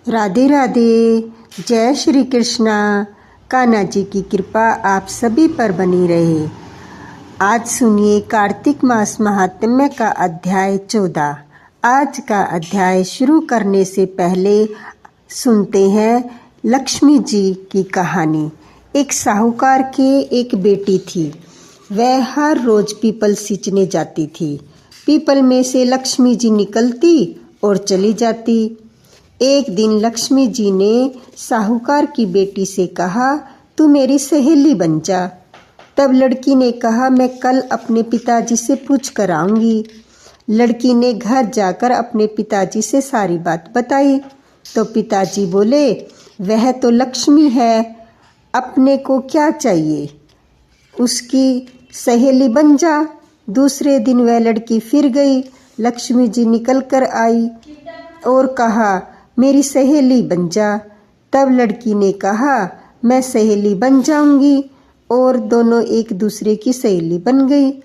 राधे राधे। जय श्री कृष्णा। कान्हा जी की कृपा आप सभी पर बनी रहे। आज सुनिए कार्तिक मास महात्म्य का अध्याय 14। आज का अध्याय शुरू करने से पहले सुनते हैं लक्ष्मी जी की कहानी। एक साहूकार के एक बेटी थी। वह हर रोज पीपल सींचने जाती थी। पीपल में से लक्ष्मी जी निकलती और चली जाती। एक दिन लक्ष्मी जी ने साहूकार की बेटी से कहा, तू मेरी सहेली बन जा। तब लड़की ने कहा, मैं कल अपने पिताजी से पूछ कर आऊंगी। लड़की ने घर जाकर अपने पिताजी से सारी बात बताई। तो पिताजी बोले, वह तो लक्ष्मी है, अपने को क्या चाहिए, उसकी सहेली बन जा। दूसरे दिन वह लड़की फिर गई। लक्ष्मी जी निकल कर आई और कहा, मेरी सहेली बन जा। तब लड़की ने कहा, मैं सहेली बन जाऊंगी, और दोनों एक दूसरे की सहेली बन गई।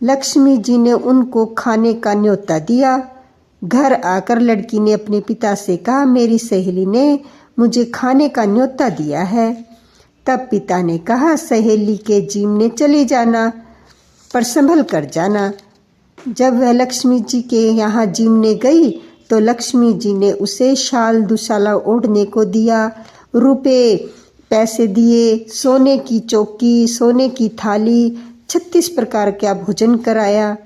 लक्ष्मी जी ने उनको खाने का न्योता दिया। घर आकर लड़की ने अपने पिता से कहा, मेरी सहेली ने मुझे खाने का न्योता दिया है। तब पिता ने कहा, सहेली के जीमने चले जाना, पर संभल कर जाना। जब वह लक्ष्मी जी के यहाँ जीमने गई तो लक्ष्मी जी ने उसे शाल दुशाला ओढ़ने को दिया, रुपए पैसे दिए, सोने की चौकी, सोने की थाली, 36 प्रकार का भोजन कराया।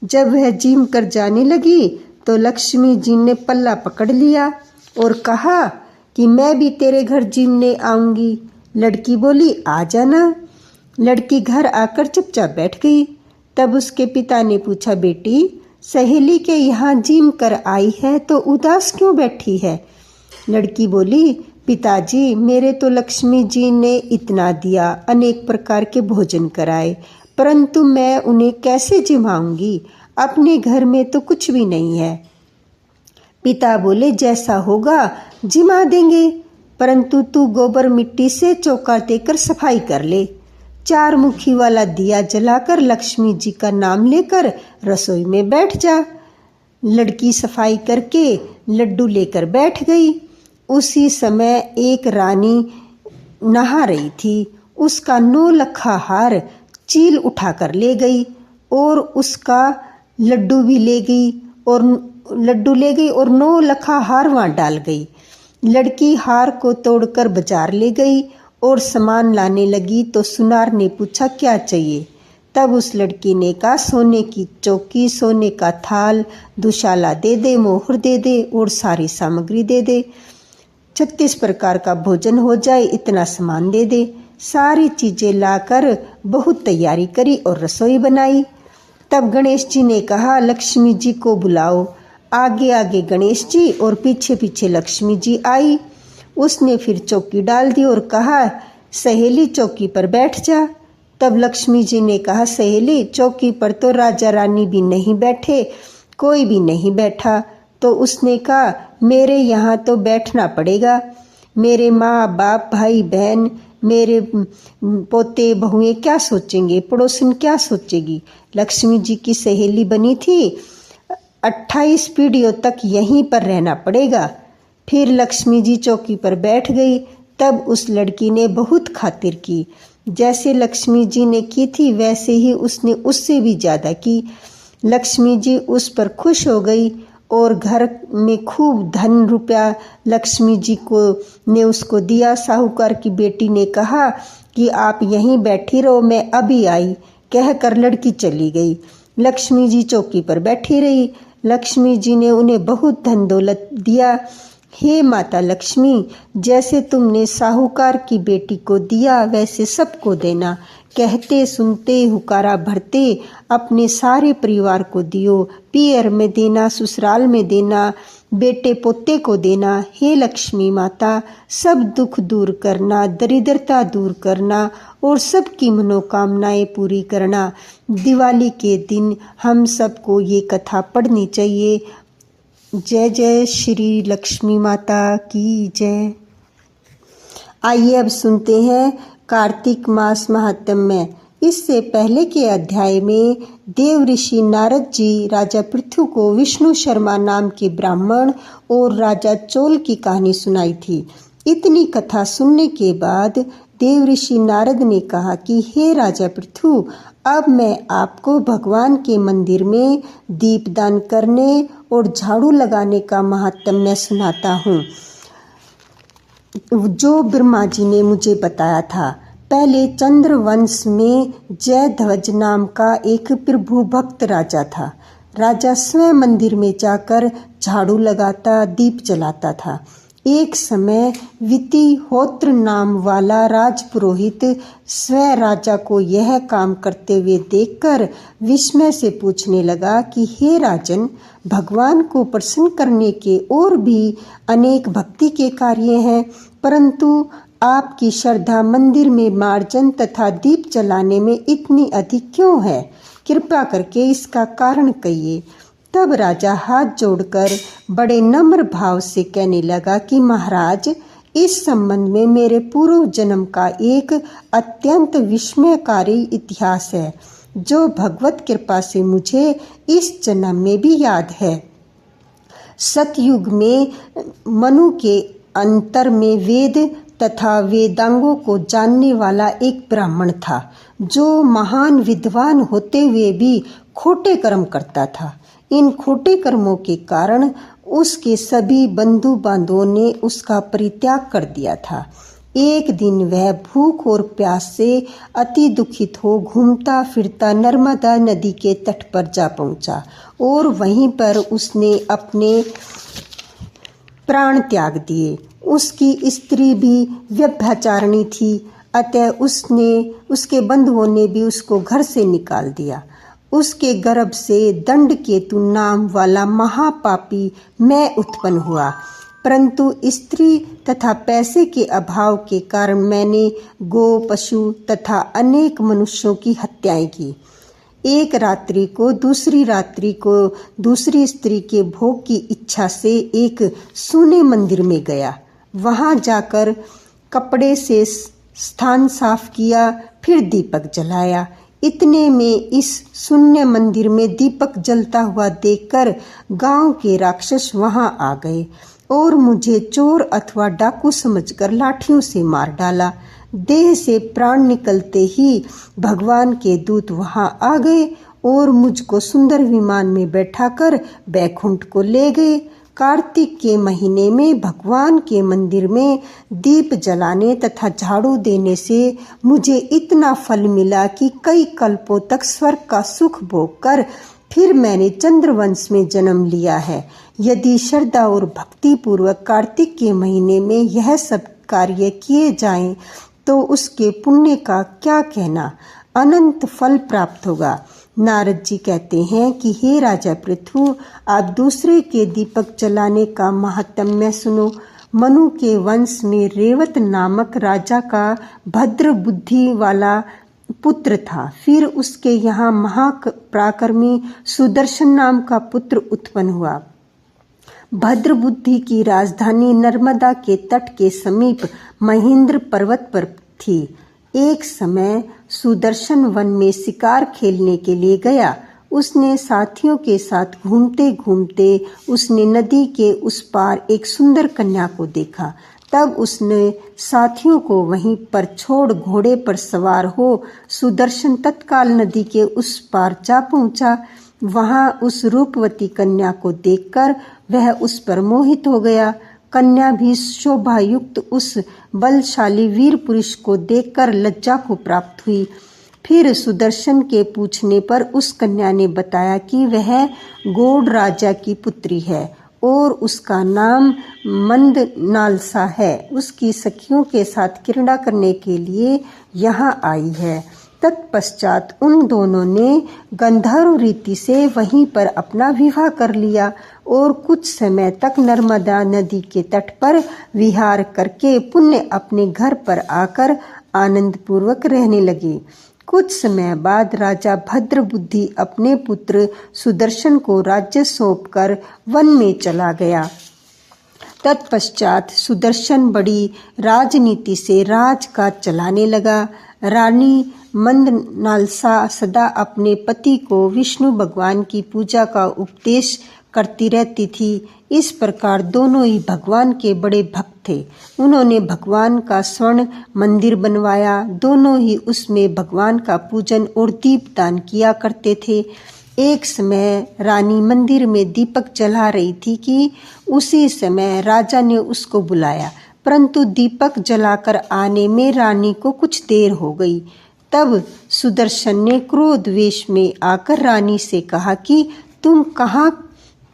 जब वह जीम कर जाने लगी तो लक्ष्मी जी ने पल्ला पकड़ लिया और कहा कि मैं भी तेरे घर जीमने आऊंगी। लड़की बोली, आ जाना। लड़की घर आकर चुपचाप बैठ गई। तब उसके पिता ने पूछा, बेटी सहेली के यहाँ जीम कर आई है तो उदास क्यों बैठी है? लड़की बोली, पिताजी मेरे तो लक्ष्मी जी ने इतना दिया, अनेक प्रकार के भोजन कराए, परंतु मैं उन्हें कैसे जिमाऊंगी? अपने घर में तो कुछ भी नहीं है। पिता बोले, जैसा होगा जिमा देंगे, परंतु तू गोबर मिट्टी से चौका देकर सफाई कर ले। 4 मुखी वाला दिया जलाकर लक्ष्मी जी का नाम लेकर रसोई में बैठ जा। लड़की सफाई करके लड्डू लेकर बैठ गई। उसी समय एक रानी नहा रही थी। उसका 9 लखा हार चील उठाकर ले गई और उसका लड्डू भी ले गई और 9 लखा हार वहाँ डाल गई। लड़की हार को तोड़कर बाजार ले गई और सामान लाने लगी तो सुनार ने पूछा, क्या चाहिए? तब उस लड़की ने कहा, सोने की चौकी, सोने का थाल, दुशाला दे दे, मोहर दे दे और सारी सामग्री दे दे। 36 प्रकार का भोजन हो जाए, इतना सामान दे दे। सारी चीजें लाकर बहुत तैयारी करी और रसोई बनाई। तब गणेश जी ने कहा, लक्ष्मी जी को बुलाओ। आगे आगे गणेश जी और पीछे पीछे लक्ष्मी जी आई। उसने फिर चौकी डाल दी और कहा, सहेली चौकी पर बैठ जा। तब लक्ष्मी जी ने कहा, सहेली चौकी पर तो राजा रानी भी नहीं बैठे, कोई भी नहीं बैठा। तो उसने कहा, मेरे यहाँ तो बैठना पड़ेगा। मेरे माँ बाप, भाई बहन, मेरे पोते बहुएं क्या सोचेंगे, पड़ोसन क्या सोचेगी? लक्ष्मी जी की सहेली बनी थी, 28 पीढ़ियों तक यहीं पर रहना पड़ेगा। फिर लक्ष्मी जी चौकी पर बैठ गई। तब उस लड़की ने बहुत खातिर की। जैसे लक्ष्मी जी ने की थी वैसे ही उसने उससे भी ज़्यादा की। लक्ष्मी जी उस पर खुश हो गई और घर में खूब धन रुपया लक्ष्मी जी को ने उसको दिया। साहूकार की बेटी ने कहा कि आप यहीं बैठी रहो, मैं अभी आई, कहकर लड़की चली गई। लक्ष्मी जी चौकी पर बैठी रही। लक्ष्मी जी ने उन्हें बहुत धन दौलत दिया। हे माता लक्ष्मी, जैसे तुमने साहूकार की बेटी को दिया वैसे सबको देना। कहते सुनते हुकारा भरते अपने सारे परिवार को दियो। पियर में देना, ससुराल में देना, बेटे पोते को देना। हे लक्ष्मी माता, सब दुख दूर करना, दरिद्रता दूर करना और सबकी मनोकामनाएं पूरी करना। दिवाली के दिन हम सबको ये कथा पढ़नी चाहिए। जय जय श्री लक्ष्मी माता की जय। आइए अब सुनते हैं कार्तिक मास महात्म्य। इससे पहले के अध्याय में देव ऋषि नारद जी राजा पृथु को विष्णु शर्मा नाम के ब्राह्मण और राजा चोल की कहानी सुनाई थी। इतनी कथा सुनने के बाद देव ऋषि नारद ने कहा कि हे राजा पृथु, अब मैं आपको भगवान के मंदिर में दीपदान करने और झाड़ू लगाने का महात्म्य सुनाता हूँ, जो ब्रह्मा जी ने मुझे बताया था। पहले चंद्रवंश में जयध्वज नाम का एक प्रभु भक्त राजा था। राजा स्वयं मंदिर में जाकर झाड़ू लगाता, दीप जलाता था। एक समय वितिहोत्र नाम वाला राजपुरोहित स्वयं राजा को यह काम करते हुए देखकर विस्मय से पूछने लगा कि हे राजन, भगवान को प्रसन्न करने के और भी अनेक भक्ति के कार्य हैं, परंतु आपकी श्रद्धा मंदिर में मार्जन तथा दीप जलाने में इतनी अधिक क्यों है? कृपा करके इसका कारण कहिए। तब राजा हाथ जोड़कर बड़े नम्र भाव से कहने लगा कि महाराज, इस संबंध में मेरे पूर्व जन्म का एक अत्यंत विस्मयकारी इतिहास है, जो भगवत कृपा से मुझे इस जन्म में भी याद है। सतयुग में मनु के अंतर में वेद तथा वेदांगों को जानने वाला एक ब्राह्मण था, जो महान विद्वान होते हुए भी खोटे कर्म करता था। इन खोटे कर्मों के कारण उसके सभी बंधु बांधवों ने उसका परित्याग कर दिया था। एक दिन वह भूख और प्यास से अति दुखित हो घूमता फिरता नर्मदा नदी के तट पर जा पहुंचा और वहीं पर उसने अपने प्राण त्याग दिए। उसकी स्त्री भी व्यभिचारिणी थी, अतः उसके बंधुओं ने भी उसको घर से निकाल दिया। उसके गर्भ से दंडकेतु नाम वाला महापापी मैं उत्पन्न हुआ, परंतु स्त्री तथा पैसे के अभाव के कारण मैंने गो, पशु तथा अनेक मनुष्यों की हत्याएं की। एक रात्रि को दूसरी स्त्री के भोग की इच्छा से एक सूने मंदिर में गया। वहां जाकर कपड़े से स्थान साफ किया, फिर दीपक जलाया। इतने में इस शून्य मंदिर में दीपक जलता हुआ देखकर गांव के राक्षस वहां आ गए और मुझे चोर अथवा डाकू समझकर लाठियों से मार डाला। देह से प्राण निकलते ही भगवान के दूत वहां आ गए और मुझको सुंदर विमान में बैठाकर बैकुंठ को ले गए। कार्तिक के महीने में भगवान के मंदिर में दीप जलाने तथा झाड़ू देने से मुझे इतना फल मिला कि कई कल्पों तक स्वर्ग का सुख भोग कर फिर मैंने चंद्रवंश में जन्म लिया है। यदि श्रद्धा और भक्ति पूर्वक कार्तिक के महीने में यह सब कार्य किए जाएं तो उसके पुण्य का क्या कहना, अनंत फल प्राप्त होगा। नारद जी कहते हैं कि हे राजा पृथु, आप दूसरे के दीपक जलाने का महात्म्य सुनो। मनु के वंश में रेवत नामक राजा का भद्र बुद्धि वाला पुत्र था। फिर उसके यहाँ महापराक्रमी सुदर्शन नाम का पुत्र उत्पन्न हुआ। भद्र बुद्धि की राजधानी नर्मदा के तट के समीप महेंद्र पर्वत पर थी। एक समय सुदर्शन वन में शिकार खेलने के लिए गया। उसने साथियों के साथ घूमते घूमते उसने नदी के उस पार एक सुंदर कन्या को देखा। तब उसने साथियों को वहीं पर छोड़ घोड़े पर सवार हो सुदर्शन तत्काल नदी के उस पार जा पहुंचा। वहां उस रूपवती कन्या को देखकर वह उस पर मोहित हो गया। कन्या भी शोभायुक्त उस बलशाली वीर पुरुष को देखकर लज्जा को प्राप्त हुई। फिर सुदर्शन के पूछने पर उस कन्या ने बताया कि वह गौड़ राजा की पुत्री है और उसका नाम मंदनालसा है। उसकी सखियों के साथ क्रीड़ा करने के लिए यहाँ आई है। तत्पश्चात उन दोनों ने गंधर्व रीति से वहीं पर अपना विवाह कर लिया और कुछ समय तक नर्मदा नदी के तट पर विहार करके पुण्य अपने घर पर आकर आनंद पूर्वक रहने लगे। कुछ समय बाद राजा भद्र बुद्धि अपने पुत्र सुदर्शन को राज्य सौंपकर वन में चला गया। तत्पश्चात सुदर्शन बड़ी राजनीति से राजकाज चलाने लगा। रानी मंदनालसा सदा अपने पति को विष्णु भगवान की पूजा का उपदेश करती रहती थी। इस प्रकार दोनों ही भगवान के बड़े भक्त थे। उन्होंने भगवान का स्वर्ण मंदिर बनवाया। दोनों ही उसमें भगवान का पूजन और दीपदान किया करते थे। एक समय रानी मंदिर में दीपक जला रही थी कि उसी समय राजा ने उसको बुलाया, परंतु दीपक जलाकर आने में रानी को कुछ देर हो गई। तब सुदर्शन ने क्रोध वेश में आकर रानी से कहा कि तुम कहाँ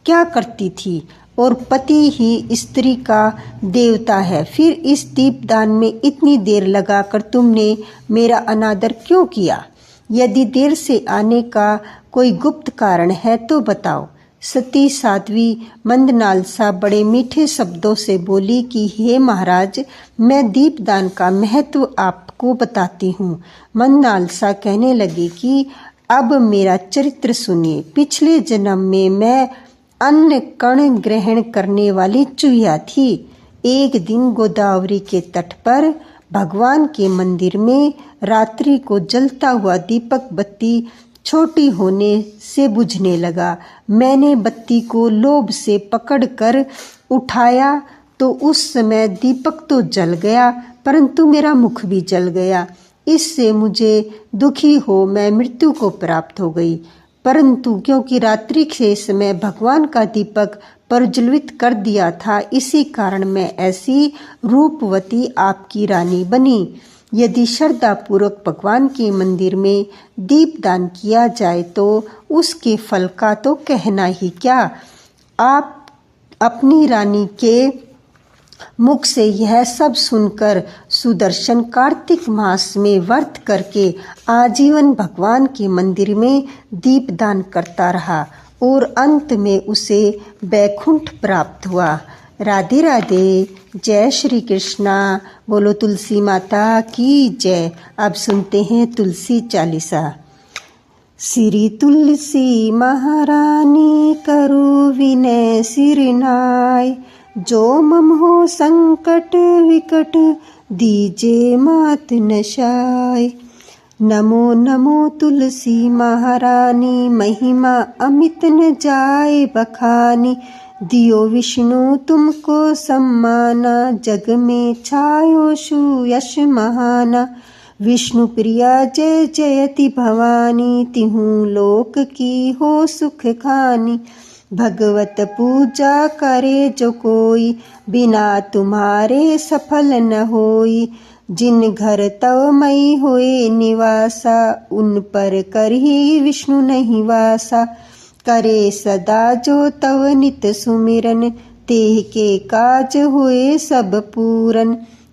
क्या करती थी, और पति ही स्त्री का देवता है, फिर इस दीपदान में इतनी देर लगाकर तुमने मेरा अनादर क्यों किया? यदि देर से आने का कोई गुप्त कारण है तो बताओ। सती साध्वी मंदनालसा बड़े मीठे शब्दों से बोली कि हे महाराज, मैं दीपदान का महत्व आपको बताती हूँ। मंदनालसा कहने लगी कि अब मेरा चरित्र सुनिए। पिछले जन्म में मैं अन्न कण ग्रहण करने वाली चूहिया थी। एक दिन गोदावरी के तट पर भगवान के मंदिर में रात्रि को जलता हुआ दीपक बत्ती छोटी होने से बुझने लगा। मैंने बत्ती को लोभ से पकड़कर उठाया तो उस समय दीपक तो जल गया, परंतु मेरा मुख भी जल गया। इससे मुझे दुखी हो मैं मृत्यु को प्राप्त हो गई। परंतु क्योंकि रात्रि के समय भगवान का दीपक प्रज्वलित कर दिया था, इसी कारण मैं ऐसी रूपवती आपकी रानी बनी। यदि श्रद्धापूर्वक भगवान के मंदिर में दीपदान किया जाए तो उसके फल का तो कहना ही क्या। आप अपनी रानी के मुख से यह सब सुनकर सुदर्शन कार्तिक मास में व्रत करके आजीवन भगवान के मंदिर में दीपदान करता रहा और अंत में उसे वैकुंठ प्राप्त हुआ। राधे राधे। जय श्री कृष्णा। बोलो तुलसी माता की जय। अब सुनते हैं तुलसी चालीसा। श्री तुलसी महारानी करो विनय सिरनाय, जो मम हो संकट विकट दीजे मात नशाय। नमो नमो तुलसी महारानी, महिमा अमित न जाए बखानी। दियो विष्णु तुमको सम्माना, जग में छायो सुयश महाना। विष्णु प्रिया जय जयति भवानी, तिहु लोक की हो सुख खानी। भगवत पूजा करे जो कोई, बिना तुम्हारे सफल न होई। जिन घर तव मई होए निवासा, उन पर करही विष्णु नहीं वासा। करे सदा जो तव नित सुमिरन, तेह के काज होए सब पूरन।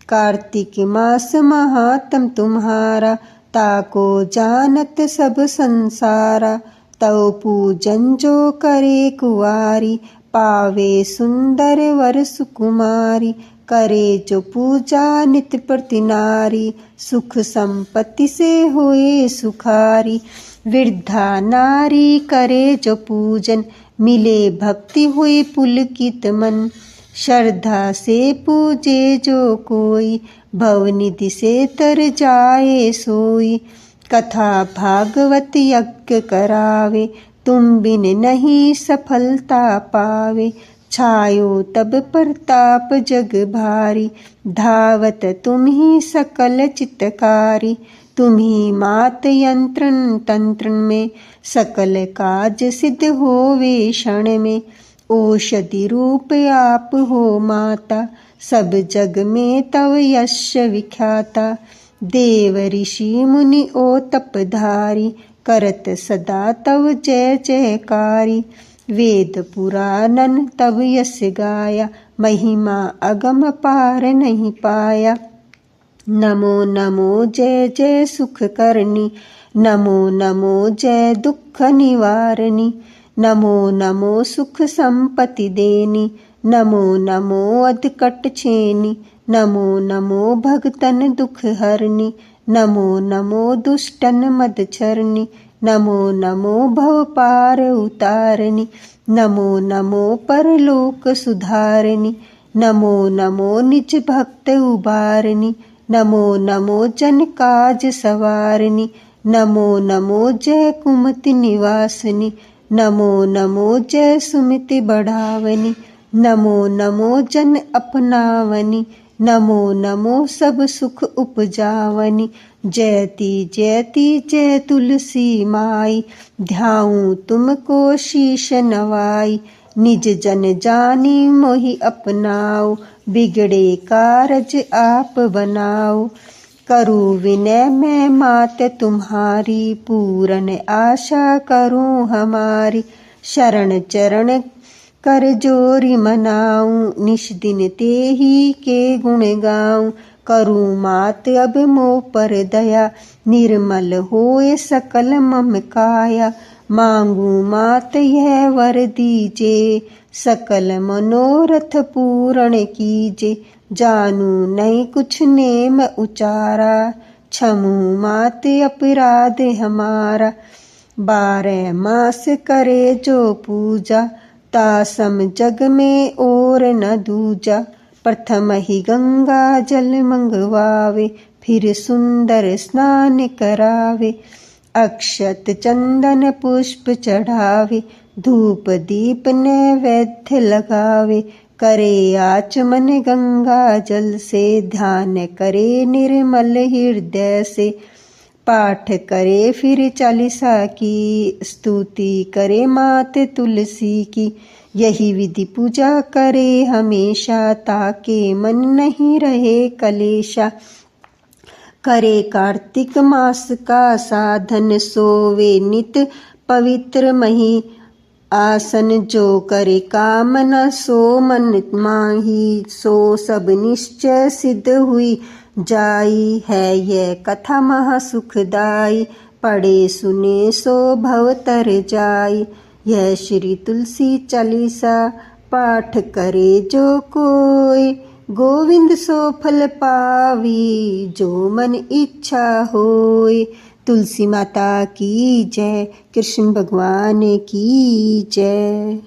कार्तिक मास महात्म तुम्हारा, ताको जानत सब संसारा। तव पूजन जो करे कुवारी, पावे सुंदर वर सुकुमारी। करे जो पूजा नित प्रति नारी, सुख संपत्ति से होए सुखारी। वृद्धा नारी करे जो पूजन, मिले भक्ति हुई पुलकित मन। श्रद्धा से पूजे जो कोई, भवनिधि से तर जाए सोई। कथा भागवत यज्ञ करावे, तुम बिन नहीं सफलता पावे। छायो तब प्रताप जग भारी, धावत तुम ही सकल चितकारी। तुम ही मात यंत्रन तंत्रन में, सकल काज सिद्ध होवे क्षण में। औषधि रूप आप हो माता, सब जग में तव यश विख्याता। देव ऋषि मुनि ओ तपधारी, करत सदा तव जय जयकारी। वेद पुराणन तव यश गाया, महिमा अगम पार नहीं पाया। नमो नमो जय जय सुख करनी, नमो नमो जय दुख निवारणी। नमो नमो सुख संपत्ति देनी, नमो नमो अधकट छेनी। नमो नमो भगतन दुख हरनी, नमो नमो दुष्टन मद छरनी। नमो नमो भव पार उतारनी, नमो नमो परलोक सुधारनी। नमो नमो निज भक्त उबारनी, नमो नमो जन काज सवारनी, नमो नमो जय कुमति निवासनी, नमो नमो जय सुमति बढ़ावनी, नमो नमो जन अपनावनी, नमो नमो सब सुख उपजावनी। जयति जयति जय तुलसी माई, ध्याऊं तुमको शीश नवाई, निज जन जानी मोहि अपनाओ, बिगड़े कारज आप बनाओ। करूँ विनय मैं मात तुम्हारी, पूरन आशा करूँ हमारी, शरण चरण कर जोरी मनाऊं, निश दिन तेहि के गुण गाऊं। करूँ मात अब मोह पर दया, निर्मल होए सकल मम काया, मांगू मात यह वर दीजे, सकल मनोरथ पूर्ण कीजे। जानू नहीं कुछ नेम उचारा, क्षमू मात अपराध हमारा। 12 मास करे जो पूजा, तासम जग में और न दूजा। प्रथम ही गंगा जल मंगवावे, फिर सुंदर स्नान करावे। अक्षत चंदन पुष्प चढ़ावे, धूप दीप नैवेद्य लगावे। करे आचमन गंगा जल से, ध्यान करे निर्मल हृदय से। पाठ करे फिर चालीसा की, स्तुति करे मात तुलसी की। यही विधि पूजा करे हमेशा, ताके मन नहीं रहे कलेशा। करे कार्तिक मास का साधन, सोवे नित पवित्र मही आसन। जो करे कामना सो मन माही, सो सब निश्चय सिद्ध हुई जाई। है यह कथा महा सुखदाई, पढ़े सुने सो भव तर जाई। यह श्री तुलसी चालीसा, पाठ करे जो कोय, गोविंद सो फल पावी, जो मन इच्छा होय। तुलसी माता की जय, कृष्ण भगवान की जय।